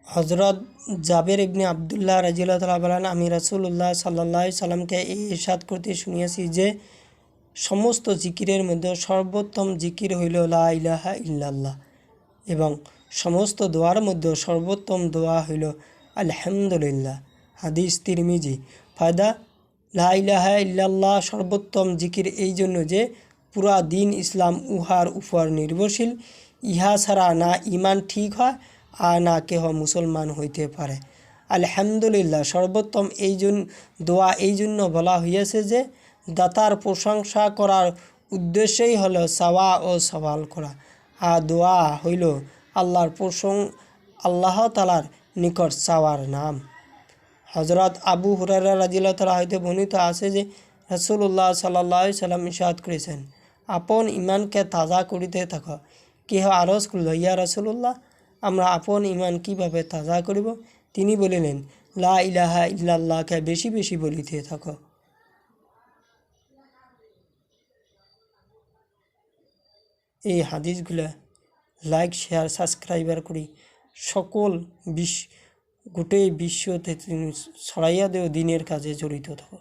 হজরত জাবের ইবনে আবদুল্লাহ রাদিয়াল্লাহু তাআলা বলেন, আমি রাসূলুল্লাহ সাল্লাল্লাহু আলাইহি সাল্লামকে এই ইরশাদ করতে শুনিয়াছি যে, সমস্ত জিকিরের মধ্যে সর্বোত্তম জিকির হইল লা ইলাহা ইল্লাল্লাহ, এবং সমস্ত দোয়ার মধ্যে সর্বোত্তম দোয়া হইল আলহামদুলিল্লাহ। হাদিস তিরমিজি। ফায়দা: লা ইলাহা ইল্লাল্লাহ সর্বোত্তম জিকির এই জন্য যে পুরা দিন ইসলাম উহার উপর নির্ভরশীল। ইহা ছাড়া না ইমান ঠিক হয় আর না কেহ মুসলমান হইতে পারে। আলহামদুলিল্লাহ সর্বোত্তম এই দোয়া এই জন্য বলা হইয়াছে যে, দাতার প্রশংসা করার উদ্দেশ্যই হলো চাওয়া ও সওয়াল করা, আর দোয়া হইল আল্লাহ তাআলার নিকট চাওয়ার নাম। হজরত আবু হুরায়রা রাদিয়াল্লাহু তাআলা হইতে বর্ণিত আছে যে, রাসূলুল্লাহ সাল্লাল্লাহু আলাইহি সাল্লাম ইরশাদ করেছেন, আপন ইমানকে তাজা করিতে থাকো। কেহ আরজ করিল, ইয়া রাসূলুল্লাহ, আমরা আপন ইমান কিভাবে তাজা করিব? তিনি বলিলেন, লা ইলাহা ইল্লাল্লাহকে বেশি বেশি বলিতে থাকো। এই হাদিসগুলা লাইক, শেয়ার, সাবস্ক্রাইবার করি সকল গোটেই বিশ্বতে ছড়াইয়া দেও দিনের কাজে জড়িত থাকো।